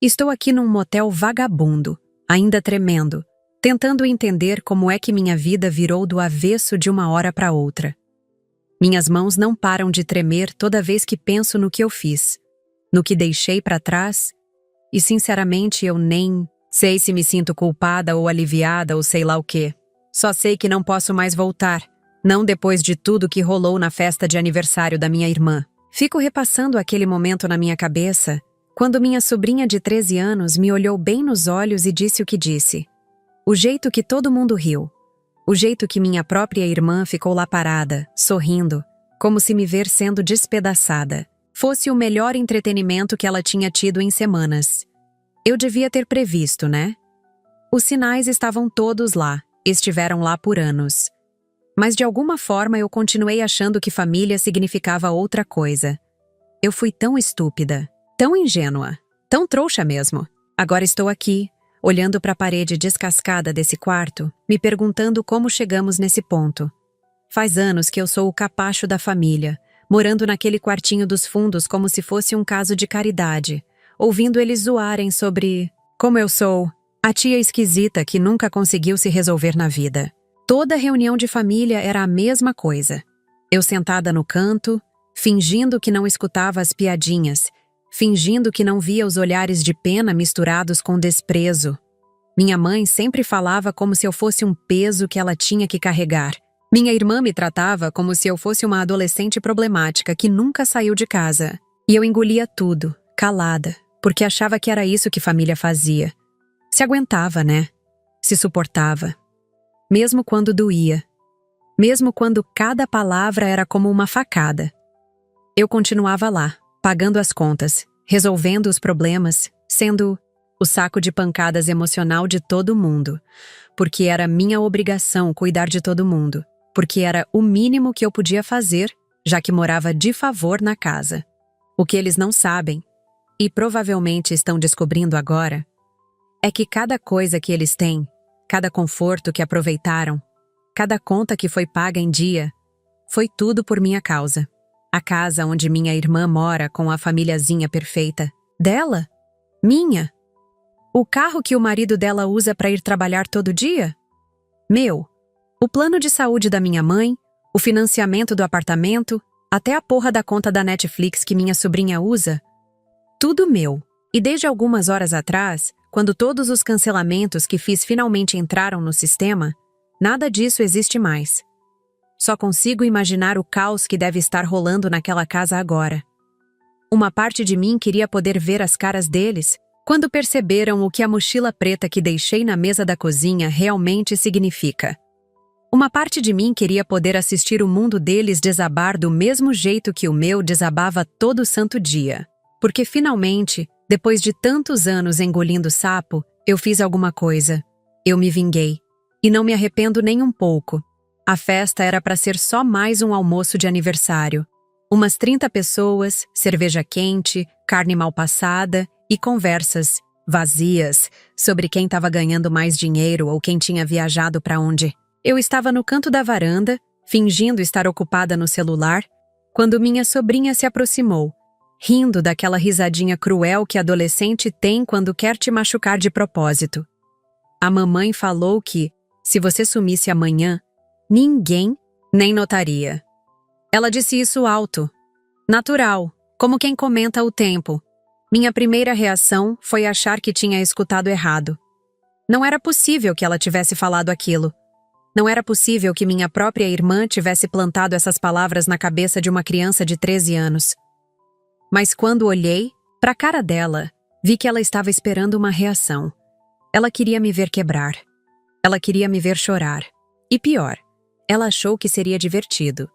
Estou aqui num motel vagabundo, ainda tremendo, tentando entender como é que minha vida virou do avesso de uma hora para outra. Minhas mãos não param de tremer toda vez que penso no que eu fiz, no que deixei para trás, e sinceramente eu nem sei se me sinto culpada ou aliviada ou sei lá o quê. Só sei que não posso mais voltar, não depois de tudo que rolou na festa de aniversário da minha irmã. Fico repassando aquele momento na minha cabeça, quando minha sobrinha de 13 anos me olhou bem nos olhos e disse o que disse. O jeito que todo mundo riu. O jeito que minha própria irmã ficou lá parada, sorrindo, como se me ver sendo despedaçada fosse o melhor entretenimento que ela tinha tido em semanas. Eu devia ter previsto, né? Os sinais estavam todos lá, estiveram lá por anos. Mas de alguma forma eu continuei achando que família significava outra coisa. Eu fui tão estúpida, tão ingênua, tão trouxa mesmo. Agora estou aqui, olhando para a parede descascada desse quarto, me perguntando como chegamos nesse ponto. Faz anos que eu sou o capacho da família, morando naquele quartinho dos fundos como se fosse um caso de caridade, ouvindo eles zoarem sobre como eu sou, a tia esquisita que nunca conseguiu se resolver na vida. Toda reunião de família era a mesma coisa. Eu sentada no canto, fingindo que não escutava as piadinhas, fingindo que não via os olhares de pena misturados com desprezo. Minha mãe sempre falava como se eu fosse um peso que ela tinha que carregar. Minha irmã me tratava como se eu fosse uma adolescente problemática que nunca saiu de casa. E eu engolia tudo, calada, porque achava que era isso que família fazia. Se aguentava, né? Se suportava. Mesmo quando doía. Mesmo quando cada palavra era como uma facada. Eu continuava lá, pagando as contas, resolvendo os problemas, sendo o saco de pancadas emocional de todo mundo, porque era minha obrigação cuidar de todo mundo, porque era o mínimo que eu podia fazer, já que morava de favor na casa. O que eles não sabem, e provavelmente estão descobrindo agora, é que cada coisa que eles têm, cada conforto que aproveitaram, cada conta que foi paga em dia, foi tudo por minha causa. A casa onde minha irmã mora com a famíliazinha perfeita. Dela? Minha? O carro que o marido dela usa para ir trabalhar todo dia? Meu? O plano de saúde da minha mãe, o financiamento do apartamento, até a porra da conta da Netflix que minha sobrinha usa? Tudo meu. E desde algumas horas atrás, quando todos os cancelamentos que fiz finalmente entraram no sistema, nada disso existe mais. Só consigo imaginar o caos que deve estar rolando naquela casa agora. Uma parte de mim queria poder ver as caras deles quando perceberam o que a mochila preta que deixei na mesa da cozinha realmente significa. Uma parte de mim queria poder assistir o mundo deles desabar do mesmo jeito que o meu desabava todo santo dia. Porque finalmente, depois de tantos anos engolindo sapo, eu fiz alguma coisa. Eu me vinguei. E não me arrependo nem um pouco. A festa era para ser só mais um almoço de aniversário. Umas 30 pessoas, cerveja quente, carne mal passada e conversas vazias sobre quem estava ganhando mais dinheiro ou quem tinha viajado para onde. Eu estava no canto da varanda, fingindo estar ocupada no celular, quando minha sobrinha se aproximou, rindo daquela risadinha cruel que adolescente tem quando quer te machucar de propósito. A mamãe falou que, se você sumisse amanhã, ninguém nem notaria. Ela disse isso alto, natural, como quem comenta o tempo. Minha primeira reação foi achar que tinha escutado errado. Não era possível que ela tivesse falado aquilo. Não era possível que minha própria irmã tivesse plantado essas palavras na cabeça de uma criança de 13 anos. Mas quando olhei para a cara dela, vi que ela estava esperando uma reação. Ela queria me ver quebrar. Ela queria me ver chorar. E pior, ela achou que seria divertido.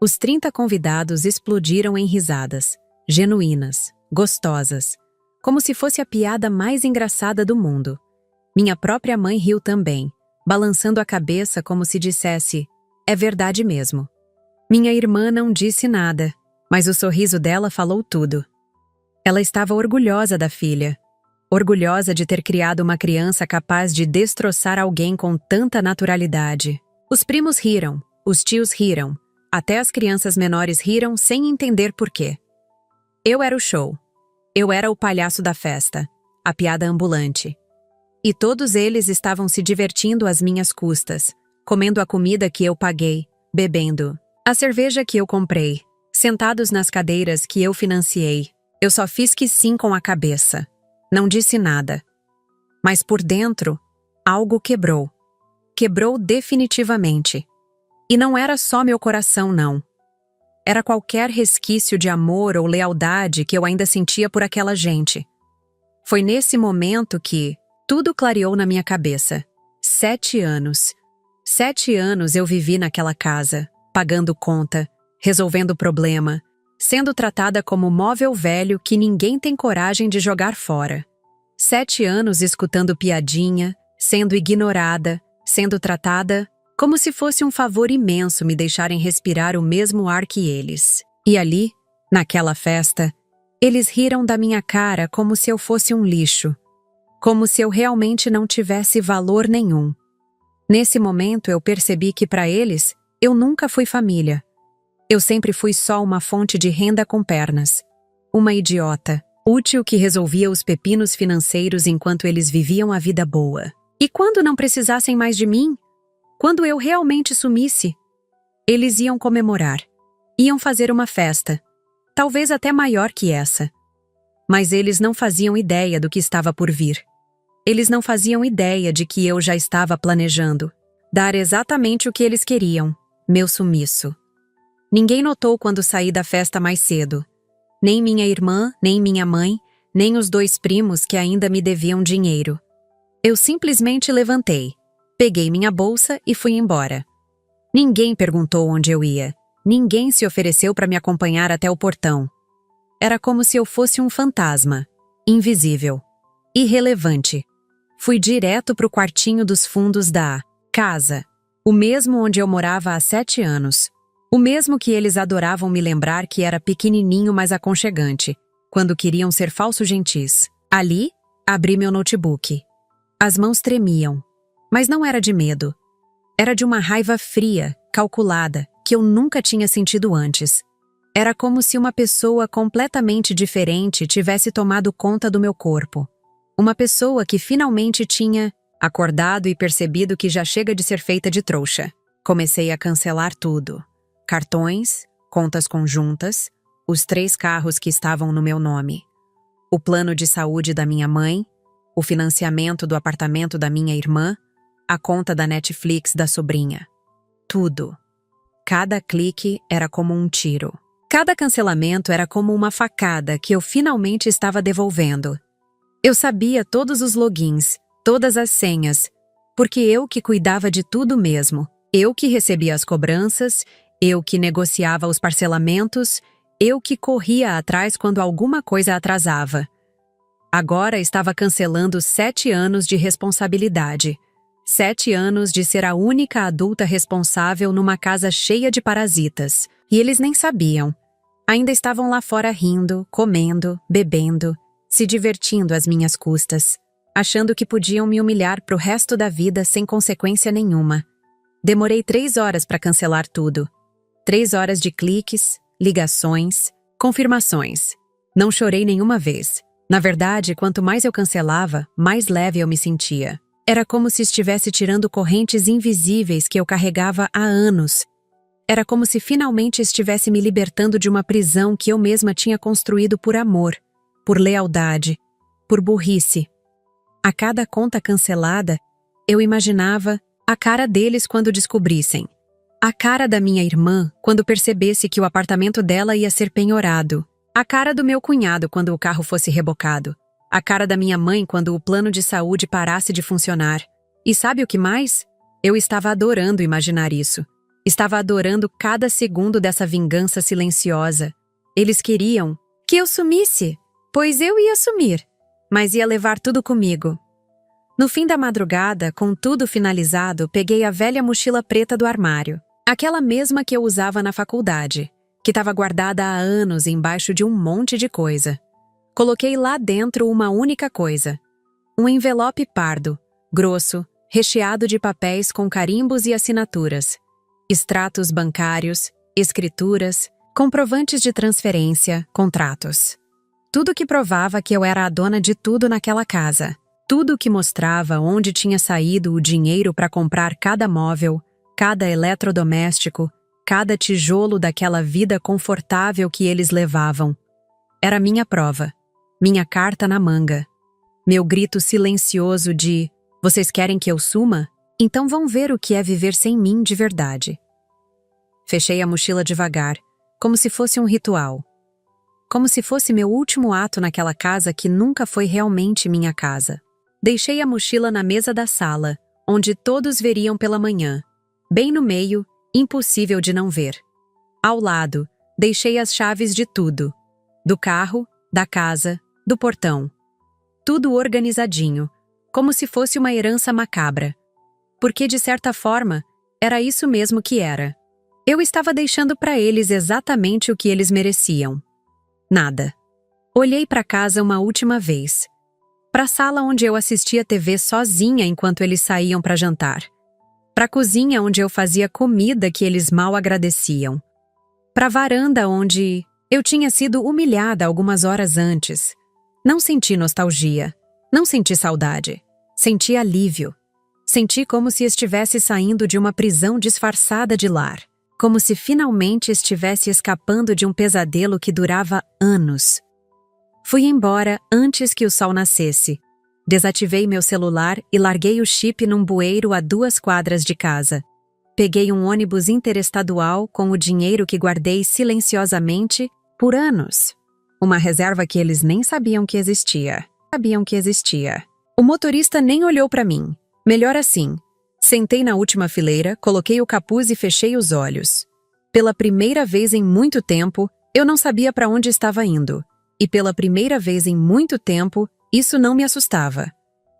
Os 30 convidados explodiram em risadas, genuínas, gostosas, como se fosse a piada mais engraçada do mundo. Minha própria mãe riu também, balançando a cabeça como se dissesse, é verdade mesmo. Minha irmã não disse nada, mas o sorriso dela falou tudo. Ela estava orgulhosa da filha, orgulhosa de ter criado uma criança capaz de destroçar alguém com tanta naturalidade. Os primos riram, os tios riram, até as crianças menores riram sem entender por quê. Eu era o show. Eu era o palhaço da festa. a piada ambulante. E todos eles estavam se divertindo às minhas custas, comendo a comida que eu paguei, bebendo a cerveja que eu comprei, sentados nas cadeiras que eu financiei. Eu só fiz que sim com a cabeça. Não disse nada. Mas por dentro, algo quebrou. Quebrou definitivamente. E não era só meu coração, não. Era qualquer resquício de amor ou lealdade que eu ainda sentia por aquela gente. Foi nesse momento que tudo clareou na minha cabeça. 7 anos. 7 anos eu vivi naquela casa, pagando conta, resolvendo problema, sendo tratada como móvel velho que ninguém tem coragem de jogar fora. 7 anos escutando piadinha, sendo ignorada, sendo tratada como se fosse um favor imenso me deixarem respirar o mesmo ar que eles. E ali, naquela festa, eles riram da minha cara como se eu fosse um lixo, como se eu realmente não tivesse valor nenhum. Nesse momento eu percebi que para eles, eu nunca fui família. Eu sempre fui só uma fonte de renda com pernas. Uma idiota, útil que resolvia os pepinos financeiros enquanto eles viviam a vida boa. E quando não precisassem mais de mim, quando eu realmente sumisse, eles iam comemorar. Iam fazer uma festa, talvez até maior que essa. Mas eles não faziam ideia do que estava por vir. Eles não faziam ideia de que eu já estava planejando dar exatamente o que eles queriam, meu sumiço. Ninguém notou quando saí da festa mais cedo. Nem minha irmã, nem minha mãe, nem os 2 primos que ainda me deviam dinheiro. Eu simplesmente levantei, peguei minha bolsa e fui embora. Ninguém perguntou onde eu ia. Ninguém se ofereceu para me acompanhar até o portão. Era como se eu fosse um fantasma, invisível, irrelevante. Fui direto para o quartinho dos fundos da casa, o mesmo onde eu morava há 7 anos. O mesmo que eles adoravam me lembrar que era pequenininho, mas aconchegante, quando queriam ser falsos gentis. Ali, abri meu notebook. As mãos tremiam, mas não era de medo. Era de uma raiva fria, calculada, que eu nunca tinha sentido antes. Era como se uma pessoa completamente diferente tivesse tomado conta do meu corpo. Uma pessoa que finalmente tinha acordado e percebido que já chega de ser feita de trouxa. Comecei a cancelar tudo. Cartões, contas conjuntas, os 3 carros que estavam no meu nome, o plano de saúde da minha mãe, o financiamento do apartamento da minha irmã, a conta da Netflix da sobrinha. Tudo. Cada clique era como um tiro. Cada cancelamento era como uma facada que eu finalmente estava devolvendo. Eu sabia todos os logins, todas as senhas, porque eu que cuidava de tudo mesmo. Eu que recebia as cobranças, eu que negociava os parcelamentos, eu que corria atrás quando alguma coisa atrasava. Agora estava cancelando 7 anos de responsabilidade. 7 anos de ser a única adulta responsável numa casa cheia de parasitas. E eles nem sabiam. Ainda estavam lá fora rindo, comendo, bebendo, se divertindo às minhas custas, achando que podiam me humilhar pro resto da vida sem consequência nenhuma. Demorei 3 horas para cancelar tudo. 3 horas de cliques, ligações, confirmações. Não chorei nenhuma vez. Na verdade, quanto mais eu cancelava, mais leve eu me sentia. Era como se estivesse tirando correntes invisíveis que eu carregava há anos. Era como se finalmente estivesse me libertando de uma prisão que eu mesma tinha construído por amor, por lealdade, por burrice. A cada conta cancelada, eu imaginava a cara deles quando descobrissem. A cara da minha irmã quando percebesse que o apartamento dela ia ser penhorado. A cara do meu cunhado quando o carro fosse rebocado. A cara da minha mãe quando o plano de saúde parasse de funcionar. E sabe o que mais? Eu estava adorando imaginar isso. Estava adorando cada segundo dessa vingança silenciosa. Eles queriam que eu sumisse, pois eu ia sumir, mas ia levar tudo comigo. No fim da madrugada, com tudo finalizado, peguei a velha mochila preta do armário. Aquela mesma que eu usava na faculdade, que estava guardada há anos embaixo de um monte de coisa. Coloquei lá dentro uma única coisa. Um envelope pardo, grosso, recheado de papéis com carimbos e assinaturas. Extratos bancários, escrituras, comprovantes de transferência, contratos. Tudo que provava que eu era a dona de tudo naquela casa. Tudo que mostrava onde tinha saído o dinheiro para comprar cada móvel, cada eletrodoméstico, cada tijolo daquela vida confortável que eles levavam. Era minha prova, minha carta na manga. Meu grito silencioso de "Vocês querem que eu suma? Então vão ver o que é viver sem mim de verdade." Fechei a mochila devagar, como se fosse um ritual. Como se fosse meu último ato naquela casa que nunca foi realmente minha casa. Deixei a mochila na mesa da sala, onde todos veriam pela manhã. Bem no meio, impossível de não ver. Ao lado, deixei as chaves de tudo. Do carro, da casa, do portão. Tudo organizadinho, como se fosse uma herança macabra. Porque, de certa forma, era isso mesmo que era. Eu estava deixando para eles exatamente o que eles mereciam. Nada. Olhei para casa uma última vez. Para a sala onde eu assistia TV sozinha enquanto eles saíam para jantar. Para a cozinha onde eu fazia comida que eles mal agradeciam. Para a varanda onde eu tinha sido humilhada algumas horas antes. Não senti nostalgia. Não senti saudade. Senti alívio. Senti como se estivesse saindo de uma prisão disfarçada de lar. Como se finalmente estivesse escapando de um pesadelo que durava anos. Fui embora antes que o sol nascesse. Desativei meu celular e larguei o chip num bueiro a 2 quadras de casa. Peguei um ônibus interestadual com o dinheiro que guardei silenciosamente por anos. Uma reserva que eles nem sabiam que existia. O motorista nem olhou para mim. Melhor assim. Sentei na última fileira, coloquei o capuz e fechei os olhos. Pela primeira vez em muito tempo, eu não sabia para onde estava indo. E pela primeira vez em muito tempo, isso não me assustava.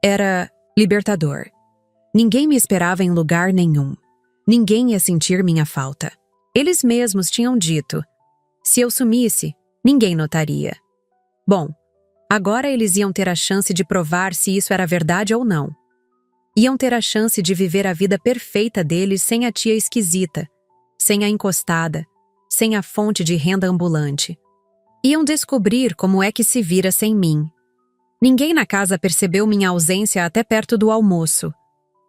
Era libertador. Ninguém me esperava em lugar nenhum. Ninguém ia sentir minha falta. Eles mesmos tinham dito: se eu sumisse, ninguém notaria. Bom, agora eles iam ter a chance de provar se isso era verdade ou não. Iam ter a chance de viver a vida perfeita deles sem a tia esquisita, sem a encostada, sem a fonte de renda ambulante. Iam descobrir como é que se vira sem mim. Ninguém na casa percebeu minha ausência até perto do almoço.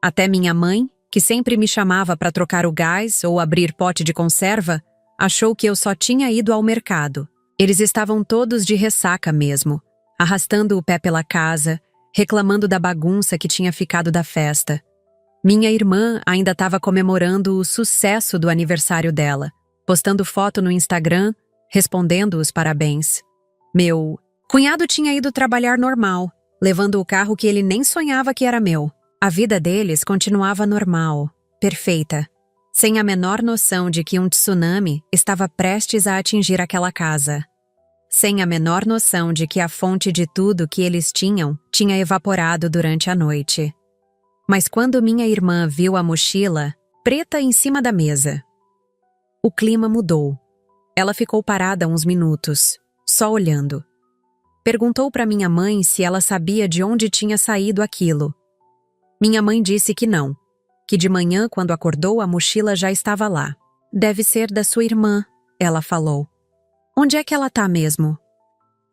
Até minha mãe, que sempre me chamava para trocar o gás ou abrir pote de conserva, achou que eu só tinha ido ao mercado. Eles estavam todos de ressaca mesmo, arrastando o pé pela casa, reclamando da bagunça que tinha ficado da festa. Minha irmã ainda estava comemorando o sucesso do aniversário dela, postando foto no Instagram, respondendo os parabéns. Meu cunhado tinha ido trabalhar normal, levando o carro que ele nem sonhava que era meu. A vida deles continuava normal, perfeita, sem a menor noção de que um tsunami estava prestes a atingir aquela casa. Sem a menor noção de que a fonte de tudo que eles tinham tinha evaporado durante a noite. Mas quando minha irmã viu a mochila, preta em cima da mesa, o clima mudou. Ela ficou parada uns minutos, só olhando. Perguntou para minha mãe se ela sabia de onde tinha saído aquilo. Minha mãe disse que não, que de manhã, quando acordou, a mochila já estava lá. "Deve ser da sua irmã", ela falou. "Onde é que ela tá mesmo?"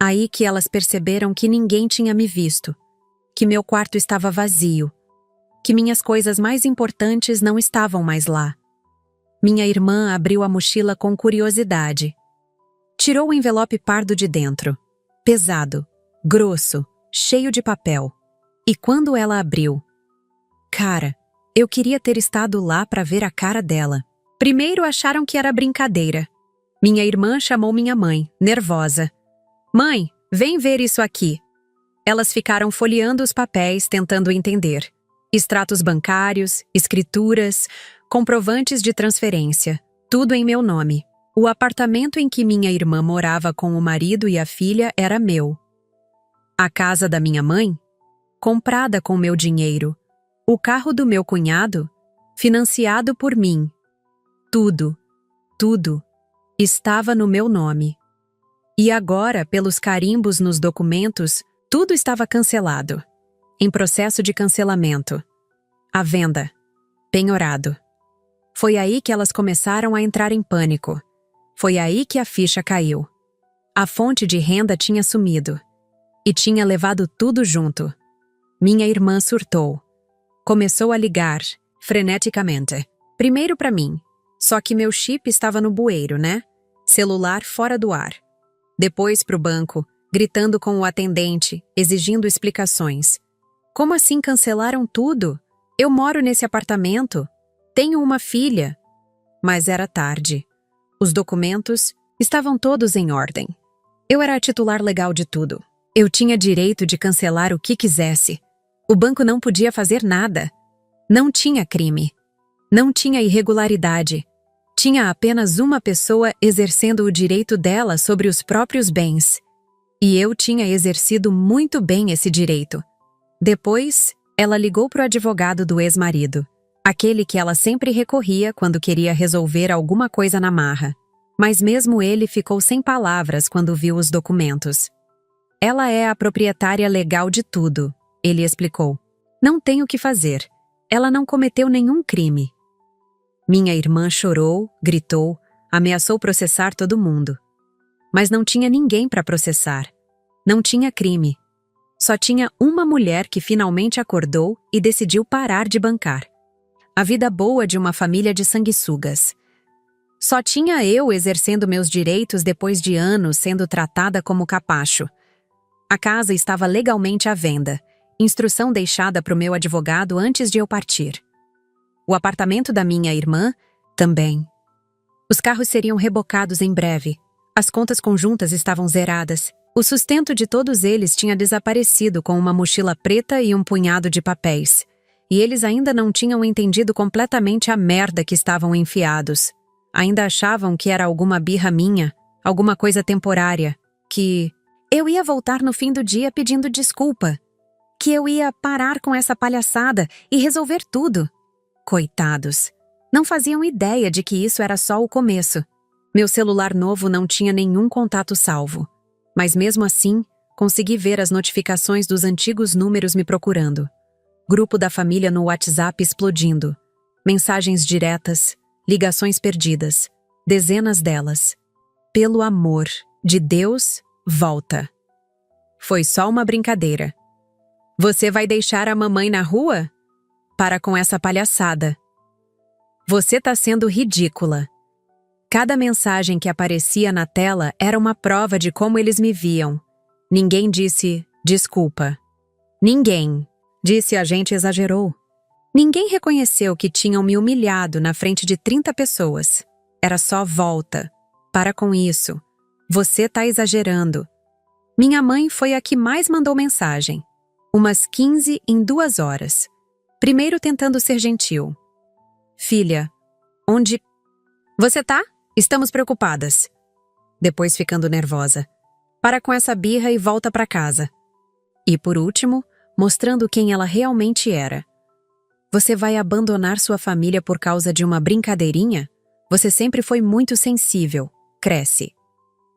Aí que elas perceberam que ninguém tinha me visto, que meu quarto estava vazio, que minhas coisas mais importantes não estavam mais lá. Minha irmã abriu a mochila com curiosidade. Tirou o envelope pardo de dentro, pesado, grosso, cheio de papel. E quando ela abriu, cara, eu queria ter estado lá para ver a cara dela. Primeiro acharam que era brincadeira. Minha irmã chamou minha mãe, nervosa. "Mãe, vem ver isso aqui." Elas ficaram folheando os papéis, tentando entender. Extratos bancários, escrituras, comprovantes de transferência, tudo em meu nome. O apartamento em que minha irmã morava com o marido e a filha era meu. A casa da minha mãe, comprada com meu dinheiro. O carro do meu cunhado, financiado por mim. Tudo, tudo, estava no meu nome. E agora, pelos carimbos nos documentos, tudo estava cancelado. Em processo de cancelamento. À venda. Penhorado. Foi aí que elas começaram a entrar em pânico. Foi aí que a ficha caiu. A fonte de renda tinha sumido. E tinha levado tudo junto. Minha irmã surtou. Começou a ligar, freneticamente. Primeiro para mim. Só que meu chip estava no bueiro, né? Celular fora do ar. Depois pro banco, gritando com o atendente, exigindo explicações. Como assim cancelaram tudo? Eu moro nesse apartamento. Tenho uma filha. Mas era tarde. Os documentos estavam todos em ordem. Eu era a titular legal de tudo. Eu tinha direito de cancelar o que quisesse. O banco não podia fazer nada. Não tinha crime. Não tinha irregularidade. Tinha apenas uma pessoa exercendo o direito dela sobre os próprios bens. E eu tinha exercido muito bem esse direito. Depois, ela ligou para o advogado do ex-marido, aquele que ela sempre recorria quando queria resolver alguma coisa na marra. Mas mesmo ele ficou sem palavras quando viu os documentos. Ela é a proprietária legal de tudo, ele explicou. Não tem o que fazer. Ela não cometeu nenhum crime. Minha irmã chorou, gritou, ameaçou processar todo mundo. Mas não tinha ninguém para processar. Não tinha crime. Só tinha uma mulher que finalmente acordou e decidiu parar de bancar. A vida boa de uma família de sanguessugas. Só tinha eu exercendo meus direitos depois de anos sendo tratada como capacho. A casa estava legalmente à venda. Instrução deixada para o meu advogado antes de eu partir. O apartamento da minha irmã, também. Os carros seriam rebocados em breve. As contas conjuntas estavam zeradas. O sustento de todos eles tinha desaparecido com uma mochila preta e um punhado de papéis. E eles ainda não tinham entendido completamente a merda que estavam enfiados. Ainda achavam que era alguma birra minha, alguma coisa temporária, que eu ia voltar no fim do dia pedindo desculpa, que eu ia parar com essa palhaçada e resolver tudo. Coitados, não faziam ideia de que isso era só o começo. Meu celular novo não tinha nenhum contato salvo, mas mesmo assim, consegui ver as notificações dos antigos números me procurando. Grupo da família no WhatsApp explodindo. Mensagens diretas, ligações perdidas, dezenas delas. Pelo amor de Deus, volta. Foi só uma brincadeira. Você vai deixar a mamãe na rua? Para com essa palhaçada. Você tá sendo ridícula. Cada mensagem que aparecia na tela era uma prova de como eles me viam. Ninguém disse desculpa. Ninguém. Disse a gente exagerou. Ninguém reconheceu que tinham me humilhado na frente de 30 pessoas. Era só volta. Para com isso. Você tá exagerando. Minha mãe foi a que mais mandou mensagem. Umas 15 em 2 horas. Primeiro tentando ser gentil. Filha, onde... Você tá? Estamos preocupadas. Depois ficando nervosa. Para com essa birra e volta para casa. E por último, mostrando quem ela realmente era. Você vai abandonar sua família por causa de uma brincadeirinha? Você sempre foi muito sensível. Cresce.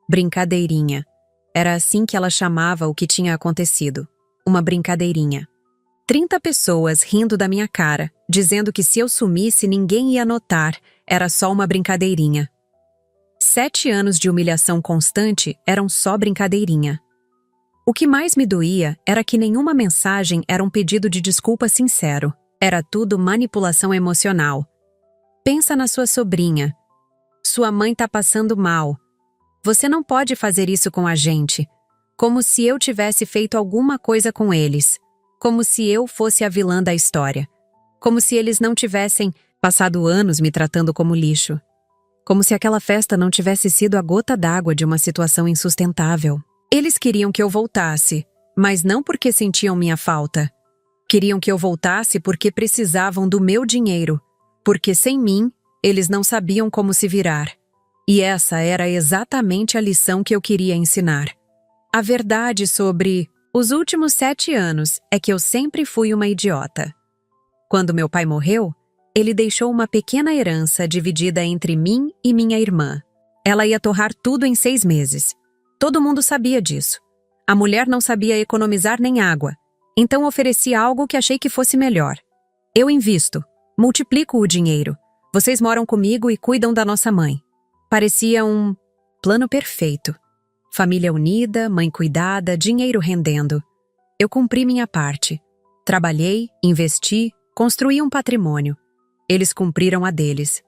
Brincadeirinha. Era assim que ela chamava o que tinha acontecido. Uma brincadeirinha. 30 pessoas rindo da minha cara, dizendo que se eu sumisse ninguém ia notar, era só uma brincadeirinha. 7 anos de humilhação constante eram só brincadeirinha. O que mais me doía era que nenhuma mensagem era um pedido de desculpa sincero. Era tudo manipulação emocional. Pensa na sua sobrinha. Sua mãe tá passando mal. Você não pode fazer isso com a gente. Como se eu tivesse feito alguma coisa com eles. Como se eu fosse a vilã da história. Como se eles não tivessem passado anos me tratando como lixo. Como se aquela festa não tivesse sido a gota d'água de uma situação insustentável. Eles queriam que eu voltasse, mas não porque sentiam minha falta. Queriam que eu voltasse porque precisavam do meu dinheiro. Porque sem mim, eles não sabiam como se virar. E essa era exatamente a lição que eu queria ensinar. A verdade sobre os últimos 7 anos é que eu sempre fui uma idiota. Quando meu pai morreu, ele deixou uma pequena herança dividida entre mim e minha irmã. Ela ia torrar tudo em 6 meses. Todo mundo sabia disso. A mulher não sabia economizar nem água. Então ofereci algo que achei que fosse melhor. Eu invisto, multiplico o dinheiro. Vocês moram comigo e cuidam da nossa mãe. Parecia um plano perfeito. Família unida, mãe cuidada, dinheiro rendendo. Eu cumpri minha parte. Trabalhei, investi, construí um patrimônio. Eles cumpriram a deles.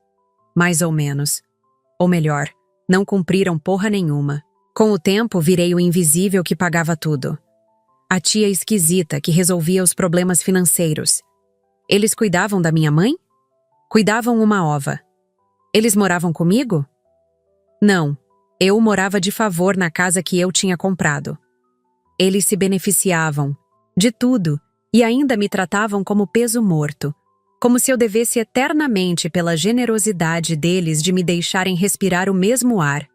Mais ou menos. Ou melhor, não cumpriram porra nenhuma. Com o tempo, virei o invisível que pagava tudo. A tia esquisita que resolvia os problemas financeiros. Eles cuidavam da minha mãe? Cuidavam uma ova. Eles moravam comigo? Não. Eu morava de favor na casa que eu tinha comprado. Eles se beneficiavam de tudo e ainda me tratavam como peso morto, como se eu devesse eternamente pela generosidade deles de me deixarem respirar o mesmo ar.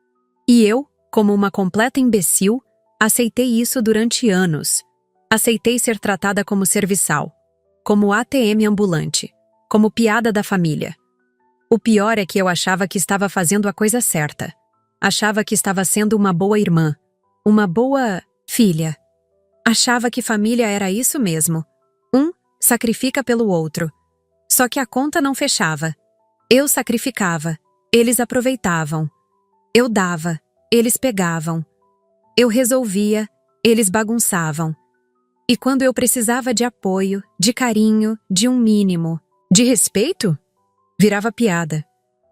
E eu, como uma completa imbecil, aceitei isso durante anos. Aceitei ser tratada como serviçal, como ATM ambulante, como piada da família. O pior é que eu achava que estava fazendo a coisa certa. Achava que estava sendo uma boa irmã, uma boa filha. Achava que família era isso mesmo. Um sacrifica pelo outro. Só que a conta não fechava. Eu sacrificava, eles aproveitavam. Eu dava, eles pegavam. Eu resolvia, eles bagunçavam. E quando eu precisava de apoio, de carinho, de um mínimo, de respeito, virava piada,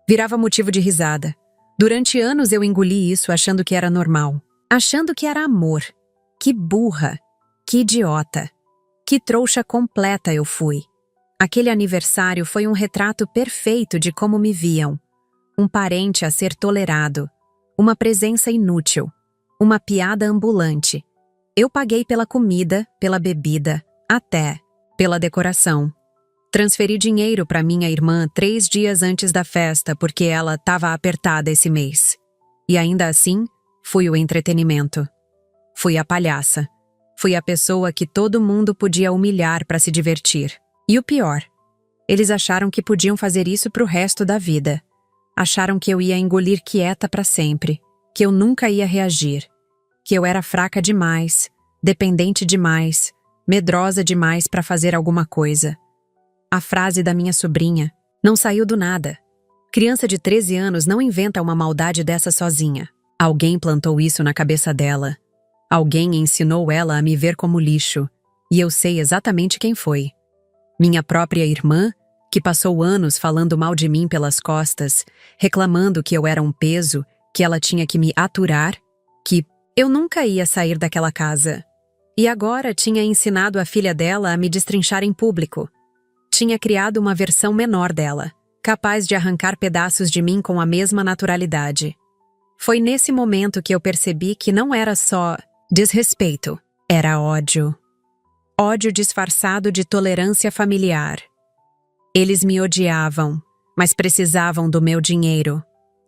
virava motivo de risada. Durante anos eu engoli isso achando que era normal, achando que era amor. Que burra, que idiota, que trouxa completa eu fui. Aquele aniversário foi um retrato perfeito de como me viam. Um parente a ser tolerado, uma presença inútil, uma piada ambulante. Eu paguei pela comida, pela bebida, até pela decoração. Transferi dinheiro para minha irmã 3 dias antes da festa porque ela estava apertada esse mês. E ainda assim, fui o entretenimento. Fui a palhaça. Fui a pessoa que todo mundo podia humilhar para se divertir. E o pior, eles acharam que podiam fazer isso pro resto da vida. Acharam que eu ia engolir quieta para sempre, que eu nunca ia reagir, que eu era fraca demais, dependente demais, medrosa demais para fazer alguma coisa. A frase da minha sobrinha não saiu do nada. Criança de 13 anos não inventa uma maldade dessa sozinha. Alguém plantou isso na cabeça dela. Alguém ensinou ela a me ver como lixo. E eu sei exatamente quem foi. Minha própria irmã, que passou anos falando mal de mim pelas costas, reclamando que eu era um peso, que ela tinha que me aturar, que eu nunca ia sair daquela casa. E agora tinha ensinado a filha dela a me destrinchar em público. Tinha criado uma versão menor dela, capaz de arrancar pedaços de mim com a mesma naturalidade. Foi nesse momento que eu percebi que não era só desrespeito, era ódio. Ódio disfarçado de tolerância familiar. Eles me odiavam, mas precisavam do meu dinheiro.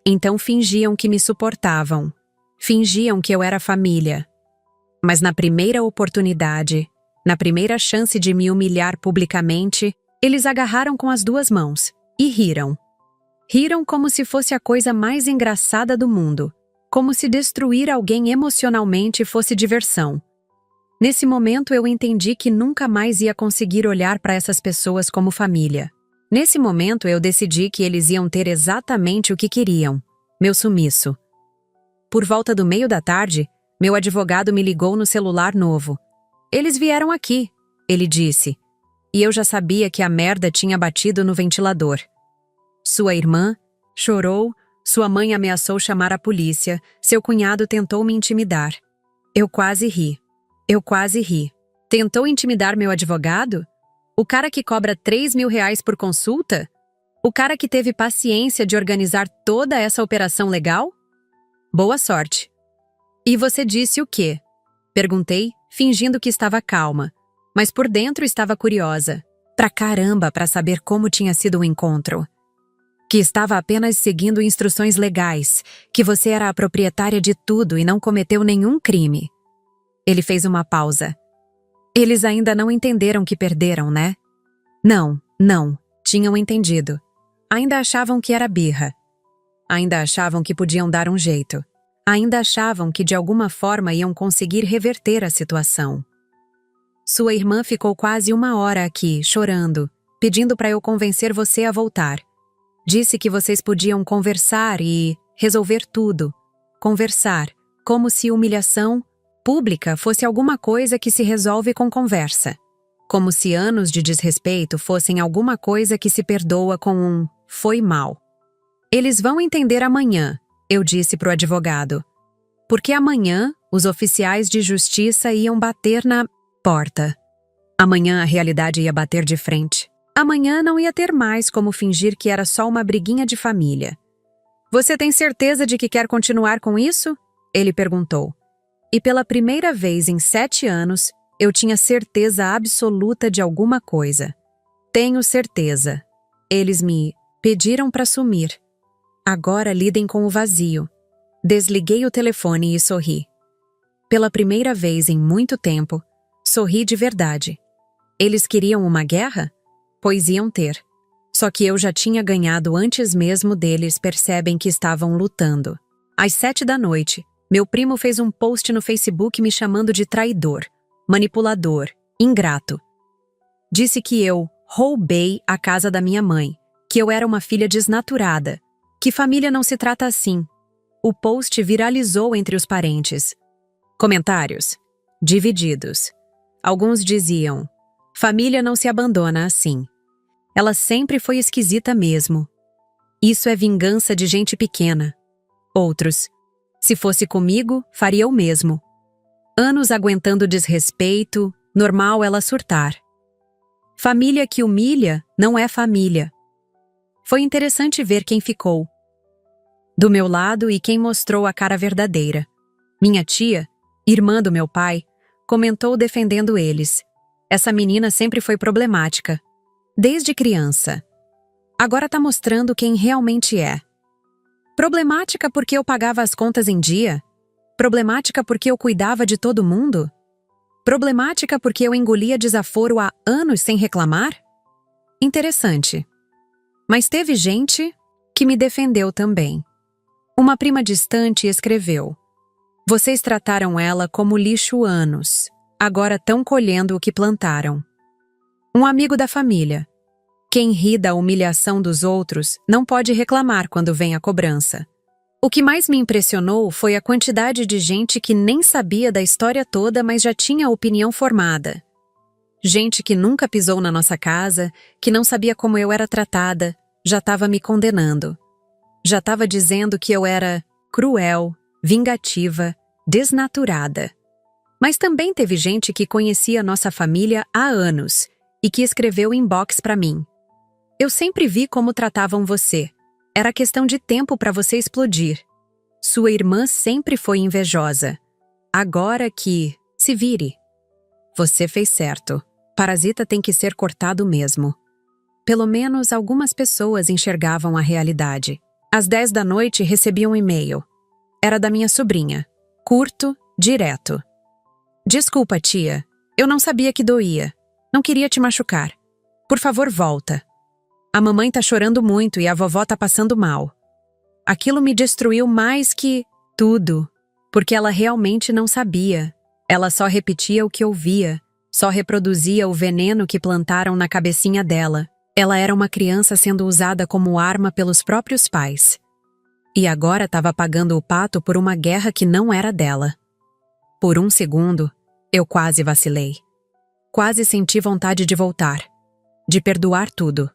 Então fingiam que me suportavam. Fingiam que eu era família. Mas na primeira oportunidade, na primeira chance de me humilhar publicamente, eles agarraram com as 2 mãos e riram. Riram como se fosse a coisa mais engraçada do mundo, como se destruir alguém emocionalmente fosse diversão. Nesse momento eu entendi que nunca mais ia conseguir olhar para essas pessoas como família. Nesse momento eu decidi que eles iam ter exatamente o que queriam, meu sumiço. Por volta do meio da tarde, meu advogado me ligou no celular novo. Eles vieram aqui, ele disse. E eu já sabia que a merda tinha batido no ventilador. Sua irmã chorou, sua mãe ameaçou chamar a polícia, seu cunhado tentou me intimidar. Eu quase ri. Tentou intimidar meu advogado? O cara que cobra R$ 3.000 por consulta? O cara que teve paciência de organizar toda essa operação legal? Boa sorte. E você disse o quê? Perguntei, fingindo que estava calma. Mas por dentro estava curiosa. Pra caramba pra saber como tinha sido o encontro. Que estava apenas seguindo instruções legais, que você era a proprietária de tudo e não cometeu nenhum crime. Ele fez uma pausa. Eles ainda não entenderam que perderam, né? Não, tinham entendido. Ainda achavam que era birra. Ainda achavam que podiam dar um jeito. Ainda achavam que de alguma forma iam conseguir reverter a situação. Sua irmã ficou quase 1 hora aqui, chorando, pedindo para eu convencer você a voltar. Disse que vocês podiam conversar e resolver tudo. Conversar, como se humilhação pública fosse alguma coisa que se resolve com conversa. Como se anos de desrespeito fossem alguma coisa que se perdoa com um "foi mal". Eles vão entender amanhã, eu disse pro advogado. Porque amanhã os oficiais de justiça iam bater na porta. Amanhã a realidade ia bater de frente. Amanhã não ia ter mais como fingir que era só uma briguinha de família. Você tem certeza de que quer continuar com isso? Ele perguntou. E pela primeira vez em 7 anos, eu tinha certeza absoluta de alguma coisa. Tenho certeza. Eles me pediram para sumir. Agora lidem com o vazio. Desliguei o telefone e sorri. Pela primeira vez em muito tempo, sorri de verdade. Eles queriam uma guerra? Pois iam ter. Só que eu já tinha ganhado antes mesmo deles percebem que estavam lutando. Às 7 da noite, meu primo fez um post no Facebook me chamando de traidor, manipulador, ingrato. Disse que eu roubei a casa da minha mãe, que eu era uma filha desnaturada, que família não se trata assim. O post viralizou entre os parentes. Comentários divididos. Alguns diziam: família não se abandona assim. Ela sempre foi esquisita mesmo. Isso é vingança de gente pequena. Outros: se fosse comigo, faria o mesmo. Anos aguentando desrespeito, normal ela surtar. Família que humilha não é família. Foi interessante ver quem ficou do meu lado e quem mostrou a cara verdadeira. Minha tia, irmã do meu pai, comentou defendendo eles. Essa menina sempre foi problemática. Desde criança. Agora tá mostrando quem realmente é. Problemática porque eu pagava as contas em dia? Problemática porque eu cuidava de todo mundo? Problemática porque eu engolia desaforo há anos sem reclamar? Interessante. Mas teve gente que me defendeu também. Uma prima distante escreveu: vocês trataram ela como lixo anos. Agora estão colhendo o que plantaram. Um amigo da família: quem ri da humilhação dos outros não pode reclamar quando vem a cobrança. O que mais me impressionou foi a quantidade de gente que nem sabia da história toda, mas já tinha opinião formada. Gente que nunca pisou na nossa casa, que não sabia como eu era tratada, já estava me condenando. Já estava dizendo que eu era cruel, vingativa, desnaturada. Mas também teve gente que conhecia nossa família há anos e que escreveu inbox para mim. Eu sempre vi como tratavam você. Era questão de tempo para você explodir. Sua irmã sempre foi invejosa. Agora que se vire. Você fez certo. Parasita tem que ser cortado mesmo. Pelo menos algumas pessoas enxergavam a realidade. Às 10 da noite recebi um e-mail. Era da minha sobrinha. Curto, direto. Desculpa, tia. Eu não sabia que doía. Não queria te machucar. Por favor, volta. A mamãe tá chorando muito e a vovó tá passando mal. Aquilo me destruiu mais que tudo, porque ela realmente não sabia. Ela só repetia o que ouvia, só reproduzia o veneno que plantaram na cabecinha dela. Ela era uma criança sendo usada como arma pelos próprios pais. E agora estava pagando o pato por uma guerra que não era dela. Por um segundo, eu quase vacilei. Quase senti vontade de voltar, de perdoar tudo,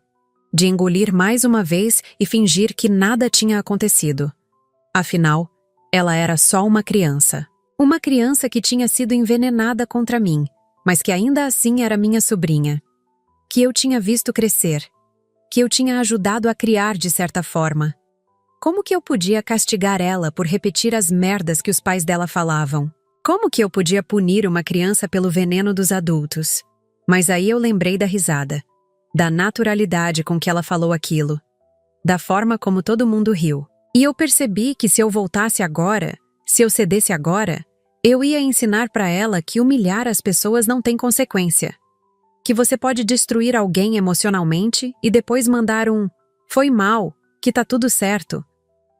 de engolir mais uma vez e fingir que nada tinha acontecido. Afinal, ela era só uma criança. Uma criança que tinha sido envenenada contra mim, mas que ainda assim era minha sobrinha. Que eu tinha visto crescer. Que eu tinha ajudado a criar de certa forma. Como que eu podia castigar ela por repetir as merdas que os pais dela falavam? Como que eu podia punir uma criança pelo veneno dos adultos? Mas aí eu lembrei da risada. Da naturalidade com que ela falou aquilo. Da forma como todo mundo riu. E eu percebi que se eu voltasse agora, se eu cedesse agora, eu ia ensinar para ela que humilhar as pessoas não tem consequência. Que você pode destruir alguém emocionalmente e depois mandar um "foi mal", que tá tudo certo.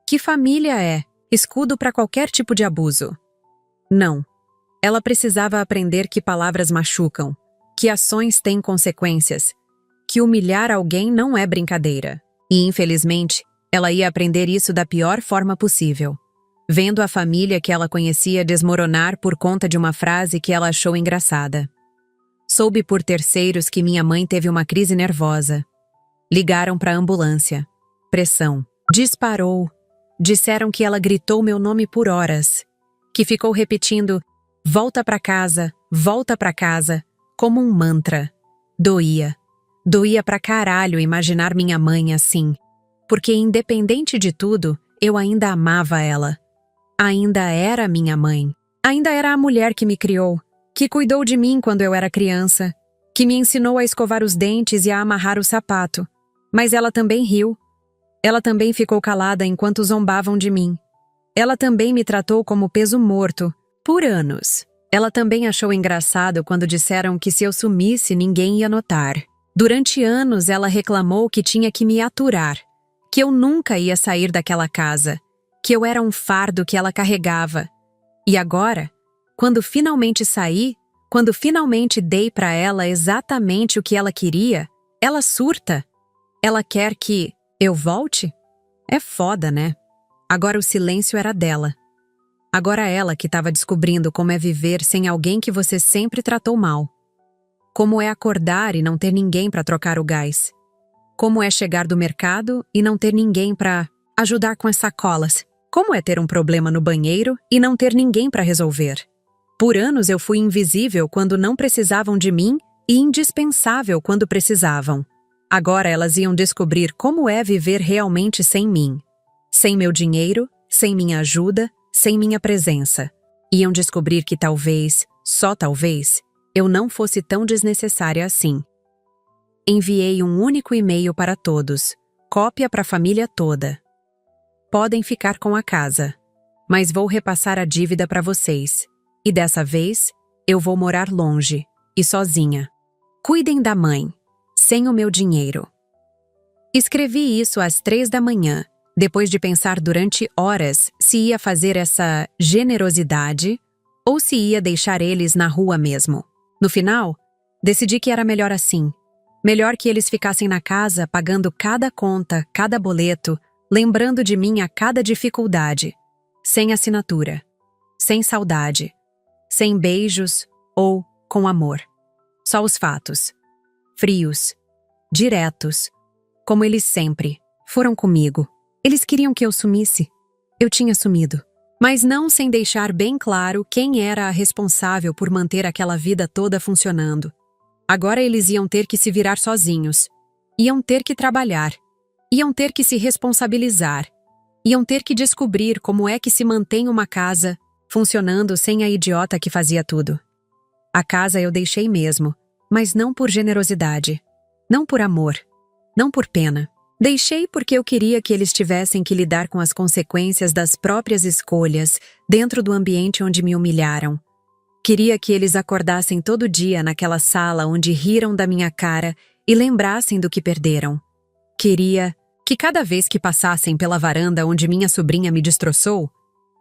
Que família é escudo para qualquer tipo de abuso? Não. Ela precisava aprender que palavras machucam, que ações têm consequências, que humilhar alguém não é brincadeira. E, infelizmente, ela ia aprender isso da pior forma possível. vendo a família que ela conhecia desmoronar por conta de uma frase que ela achou engraçada. Soube por terceiros que minha mãe teve uma crise nervosa. Ligaram para a ambulância. Pressão. Disparou. Disseram que ela gritou meu nome por horas, que ficou repetindo volta para casa, como um mantra. Doía. Doía pra caralho imaginar minha mãe assim, porque independente de tudo, eu ainda amava ela. Ainda era minha mãe. Ainda era a mulher que me criou, que cuidou de mim quando eu era criança, que me ensinou a escovar os dentes e a amarrar o sapato. Mas ela também riu. Ela também ficou calada enquanto zombavam de mim. Ela também me tratou como peso morto, por anos. Ela também achou engraçado quando disseram que se eu sumisse ninguém ia notar. Durante anos ela reclamou que tinha que me aturar, que eu nunca ia sair daquela casa, que eu era um fardo que ela carregava. E agora, quando finalmente saí, quando finalmente dei para ela exatamente o que ela queria, ela surta. Ela quer que eu volte? É foda, né? Agora o silêncio era dela. Agora ela que estava descobrindo como é viver sem alguém que você sempre tratou mal. Como é acordar e não ter ninguém para trocar o gás. Como é chegar do mercado e não ter ninguém para ajudar com as sacolas. Como é ter um problema no banheiro e não ter ninguém para resolver. Por anos eu fui invisível quando não precisavam de mim e indispensável quando precisavam. Agora elas iam descobrir como é viver realmente sem mim. Sem meu dinheiro, sem minha ajuda, sem minha presença. Iam descobrir que talvez, só talvez, eu não fosse tão desnecessária assim. Enviei um único e-mail para todos, cópia para a família toda. Podem ficar com a casa, mas vou repassar a dívida para vocês. E dessa vez, eu vou morar longe e sozinha. Cuidem da mãe, sem o meu dinheiro. Escrevi isso às 3 da manhã, depois de pensar durante horas se ia fazer essa generosidade ou se ia deixar eles na rua mesmo. No final, decidi que era melhor assim. Melhor que eles ficassem na casa pagando cada conta, cada boleto, lembrando de mim a cada dificuldade. Sem assinatura. Sem saudade. Sem beijos ou com amor. Só os fatos. Frios. Diretos. Como eles sempre foram comigo. Eles queriam que eu sumisse. Eu tinha sumido. Mas não sem deixar bem claro quem era a responsável por manter aquela vida toda funcionando. Agora eles iam ter que se virar sozinhos. Iam ter que trabalhar. Iam ter que se responsabilizar. Iam ter que descobrir como é que se mantém uma casa funcionando sem a idiota que fazia tudo. A casa eu deixei mesmo, mas não por generosidade. Não por amor. Não por pena. Deixei porque eu queria que eles tivessem que lidar com as consequências das próprias escolhas dentro do ambiente onde me humilharam. Queria que eles acordassem todo dia naquela sala onde riram da minha cara e lembrassem do que perderam. Queria que cada vez que passassem pela varanda onde minha sobrinha me destroçou,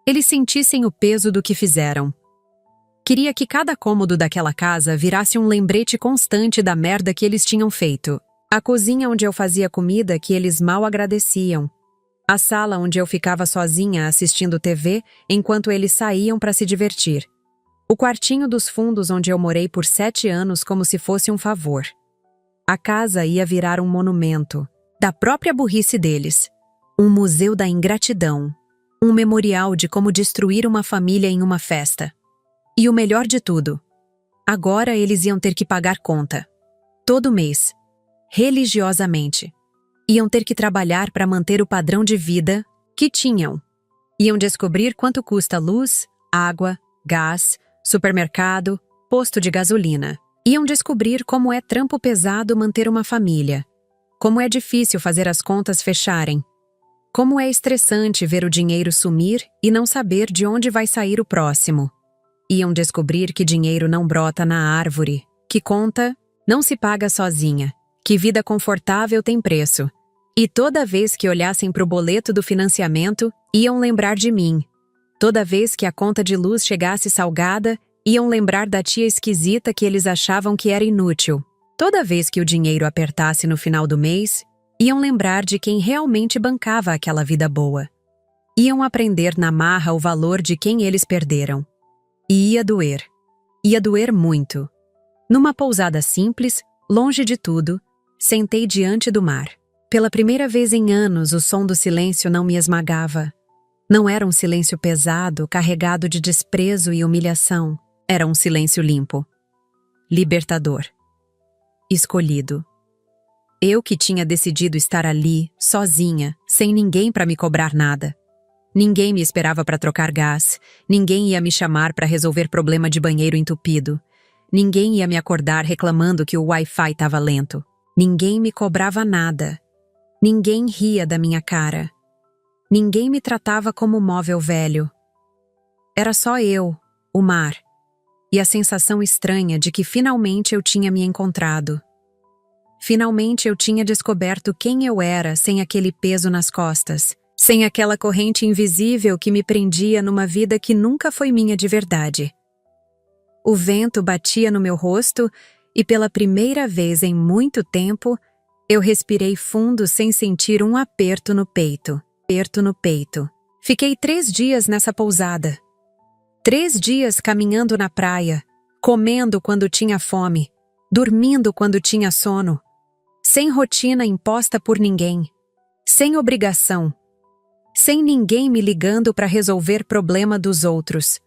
eles sentissem o peso do que fizeram. Queria que cada cômodo daquela casa virasse um lembrete constante da merda que eles tinham feito. A cozinha onde eu fazia comida que eles mal agradeciam. A sala onde eu ficava sozinha assistindo TV enquanto eles saíam para se divertir. O quartinho dos fundos onde eu morei por 7 anos como se fosse um favor. A casa ia virar um monumento da própria burrice deles. Um museu da ingratidão. Um memorial de como destruir uma família em uma festa. E o melhor de tudo, agora eles iam ter que pagar conta. Todo mês. Religiosamente. Iam ter que trabalhar para manter o padrão de vida que tinham. Iam descobrir quanto custa luz, água, gás, supermercado, posto de gasolina. Iam descobrir como é trampo pesado manter uma família. Como é difícil fazer as contas fecharem. Como é estressante ver o dinheiro sumir e não saber de onde vai sair o próximo. Iam descobrir que dinheiro não brota na árvore, que conta não se paga sozinha. Que vida confortável tem preço. E toda vez que olhassem para o boleto do financiamento, iam lembrar de mim. Toda vez que a conta de luz chegasse salgada, iam lembrar da tia esquisita que eles achavam que era inútil. Toda vez que o dinheiro apertasse no final do mês, iam lembrar de quem realmente bancava aquela vida boa. Iam aprender na marra o valor de quem eles perderam. E ia doer. Ia doer muito. Numa pousada simples, longe de tudo, sentei diante do mar. Pela primeira vez em anos, o som do silêncio não me esmagava. Não era um silêncio pesado, carregado de desprezo e humilhação. Era um silêncio limpo. Libertador. Escolhido. Eu que tinha decidido estar ali, sozinha, sem ninguém para me cobrar nada. Ninguém me esperava para trocar gás, ninguém ia me chamar para resolver problema de banheiro entupido. Ninguém ia me acordar reclamando que o Wi-Fi estava lento. Ninguém me cobrava nada. Ninguém ria da minha cara. Ninguém me tratava como móvel velho. Era só eu, o mar, e a sensação estranha de que finalmente eu tinha me encontrado. Finalmente eu tinha descoberto quem eu era sem aquele peso nas costas, sem aquela corrente invisível que me prendia numa vida que nunca foi minha de verdade. O vento batia no meu rosto e pela primeira vez em muito tempo, eu respirei fundo sem sentir um aperto no peito. Fiquei 3 dias nessa pousada. 3 dias caminhando na praia, comendo quando tinha fome, dormindo quando tinha sono, sem rotina imposta por ninguém, sem obrigação, sem ninguém me ligando para resolver problema dos outros.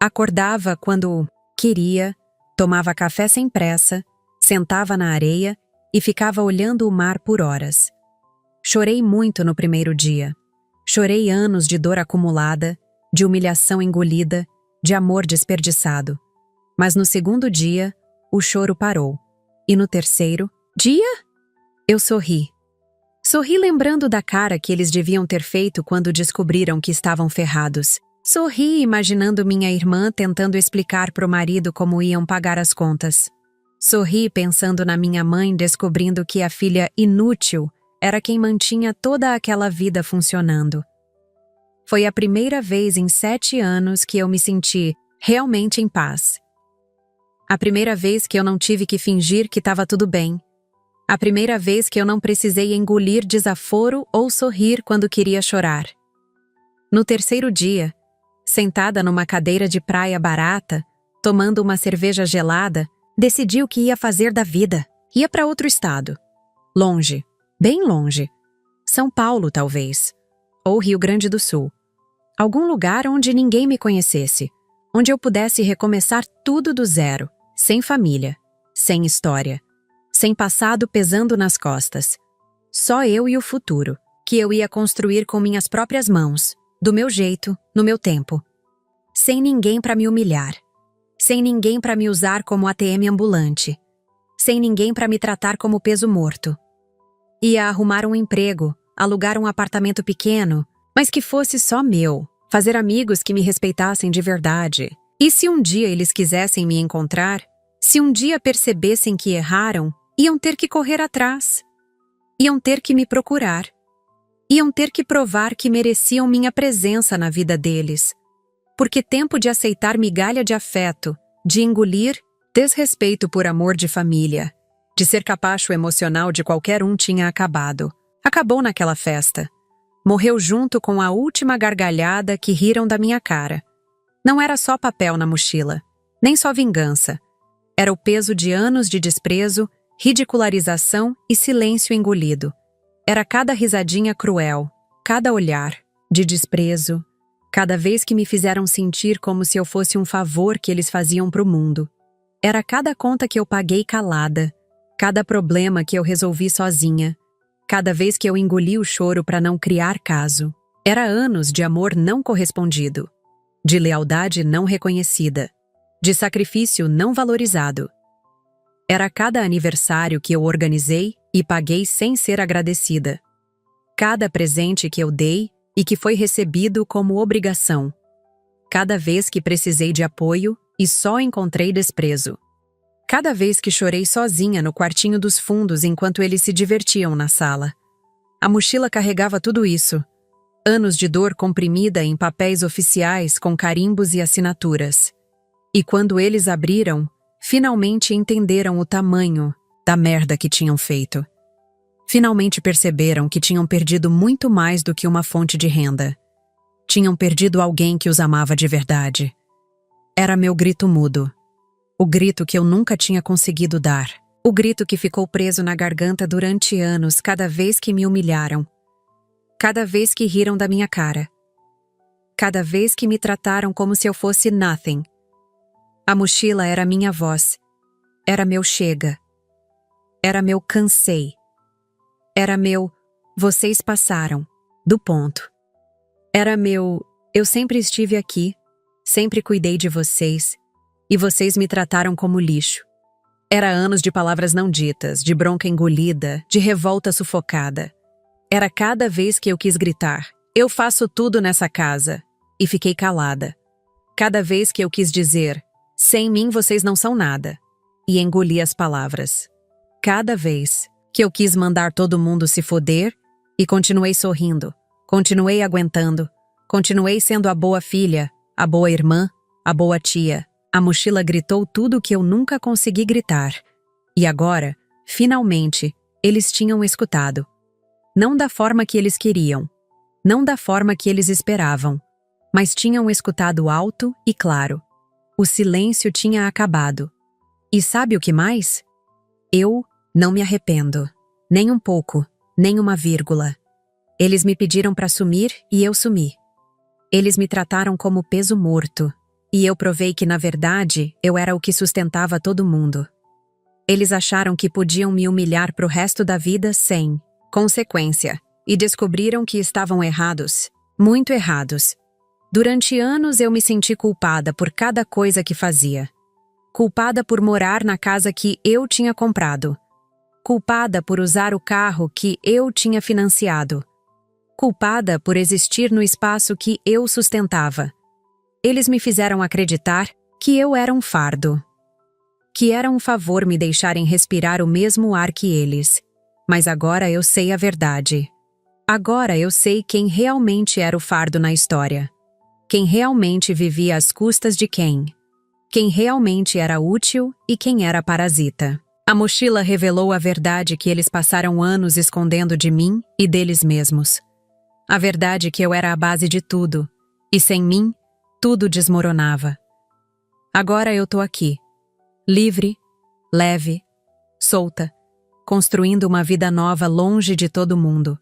Acordava quando queria, tomava café sem pressa, sentava na areia e ficava olhando o mar por horas. Chorei muito no primeiro dia. Chorei anos de dor acumulada, de humilhação engolida, de amor desperdiçado. Mas no segundo dia, o choro parou. E no terceiro dia, eu sorri. Sorri lembrando da cara que eles deviam ter feito quando descobriram que estavam ferrados. Sorri imaginando minha irmã tentando explicar pro marido como iam pagar as contas. Sorri pensando na minha mãe descobrindo que a filha inútil era quem mantinha toda aquela vida funcionando. Foi a primeira vez em 7 anos que eu me senti realmente em paz. A primeira vez que eu não tive que fingir que estava tudo bem. A primeira vez que eu não precisei engolir desaforo ou sorrir quando queria chorar. No terceiro dia, sentada numa cadeira de praia barata, tomando uma cerveja gelada, decidi o que ia fazer da vida. Ia para outro estado. Longe. Bem longe. São Paulo, talvez. Ou Rio Grande do Sul. Algum lugar onde ninguém me conhecesse. Onde eu pudesse recomeçar tudo do zero. Sem família. Sem história. Sem passado pesando nas costas. Só eu e o futuro, que eu ia construir com minhas próprias mãos. Do meu jeito, no meu tempo. Sem ninguém para me humilhar. Sem ninguém para me usar como ATM ambulante. Sem ninguém para me tratar como peso morto. Ia arrumar um emprego, alugar um apartamento pequeno, mas que fosse só meu, fazer amigos que me respeitassem de verdade. E se um dia eles quisessem me encontrar, se um dia percebessem que erraram, iam ter que correr atrás. Iam ter que me procurar. Iam ter que provar que mereciam minha presença na vida deles. Porque tempo de aceitar migalha de afeto, de engolir desrespeito por amor de família, de ser capacho emocional de qualquer um tinha acabado. Acabou naquela festa. Morreu junto com a última gargalhada que riram da minha cara. Não era só papel na mochila, nem só vingança. Era o peso de anos de desprezo, ridicularização e silêncio engolido. Era cada risadinha cruel, cada olhar de desprezo, cada vez que me fizeram sentir como se eu fosse um favor que eles faziam pro mundo. Era cada conta que eu paguei calada, cada problema que eu resolvi sozinha, cada vez que eu engoli o choro para não criar caso. Era anos de amor não correspondido, de lealdade não reconhecida, de sacrifício não valorizado. Era cada aniversário que eu organizei e paguei sem ser agradecida. Cada presente que eu dei e que foi recebido como obrigação. Cada vez que precisei de apoio e só encontrei desprezo. Cada vez que chorei sozinha no quartinho dos fundos enquanto eles se divertiam na sala. A mochila carregava tudo isso. Anos de dor comprimida em papéis oficiais com carimbos e assinaturas. E quando eles abriram, finalmente entenderam o tamanho da merda que tinham feito. Finalmente perceberam que tinham perdido muito mais do que uma fonte de renda. tinham perdido alguém que os amava de verdade. Era meu grito mudo. O grito que eu nunca tinha conseguido dar. O grito que ficou preso na garganta durante anos, cada vez que me humilharam. Cada vez que riram da minha cara. Cada vez que me trataram como se eu fosse nothing. A mochila era minha voz. Era meu chega. Era meu cansei. Era meu vocês passaram do ponto. Era meu eu sempre estive aqui, sempre cuidei de vocês, e vocês me trataram como lixo. Era anos de palavras não ditas, de bronca engolida, de revolta sufocada. Era cada vez que eu quis gritar, eu faço tudo nessa casa, e fiquei calada. Cada vez que eu quis dizer, sem mim vocês não são nada, e engoli as palavras. Cada vez que eu quis mandar todo mundo se foder, e continuei sorrindo, continuei aguentando, continuei sendo a boa filha, a boa irmã, a boa tia. A mochila gritou tudo o que eu nunca consegui gritar. E agora, finalmente, eles tinham escutado. Não da forma que eles queriam, não da forma que eles esperavam, mas tinham escutado alto e claro. O silêncio tinha acabado. E sabe o que mais? Eu não me arrependo. Nem um pouco, nem uma vírgula. Eles me pediram para sumir e eu sumi. Eles me trataram como peso morto. E eu provei que, na verdade, eu era o que sustentava todo mundo. Eles acharam que podiam me humilhar pro resto da vida sem consequência. E descobriram que estavam errados. Muito errados. Durante anos eu me senti culpada por cada coisa que fazia. Culpada por morar na casa que eu tinha comprado. Culpada por usar o carro que eu tinha financiado. Culpada por existir no espaço que eu sustentava. Eles me fizeram acreditar que eu era um fardo. Que era um favor me deixarem respirar o mesmo ar que eles. Mas agora eu sei a verdade. Agora eu sei quem realmente era o fardo na história. Quem realmente vivia às custas de quem. Quem realmente era útil e quem era parasita. A mochila revelou a verdade que eles passaram anos escondendo de mim e deles mesmos. A verdade que eu era a base de tudo. E sem mim, tudo desmoronava. Agora eu tô aqui, livre, leve, solta, construindo uma vida nova longe de todo mundo.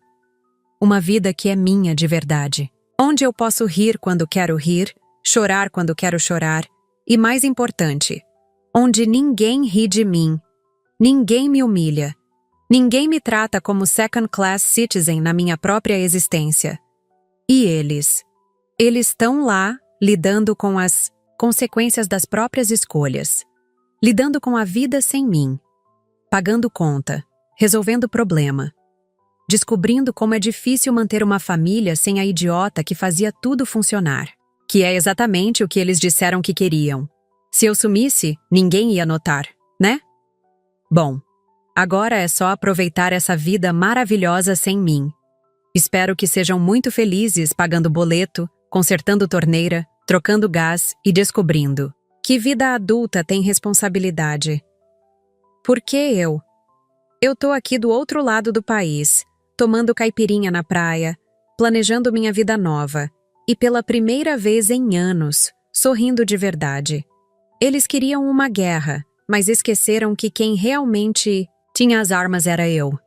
Uma vida que é minha de verdade. Onde eu posso rir quando quero rir, chorar quando quero chorar, e mais importante, onde ninguém ri de mim, ninguém me humilha, ninguém me trata como second class citizen na minha própria existência. E eles estão lá, lidando com as consequências das próprias escolhas. Lidando com a vida sem mim. Pagando conta. Resolvendo problema. Descobrindo como é difícil manter uma família sem a idiota que fazia tudo funcionar. Que é exatamente o que eles disseram que queriam. Se eu sumisse, ninguém ia notar, né? Bom, agora é só aproveitar essa vida maravilhosa sem mim. Espero que sejam muito felizes pagando boleto, consertando torneira, trocando gás e descobrindo que vida adulta tem responsabilidade. Por que eu? Eu tô aqui do outro lado do país, tomando caipirinha na praia, planejando minha vida nova e pela primeira vez em anos, sorrindo de verdade. Eles queriam uma guerra, mas esqueceram que quem realmente tinha as armas era eu.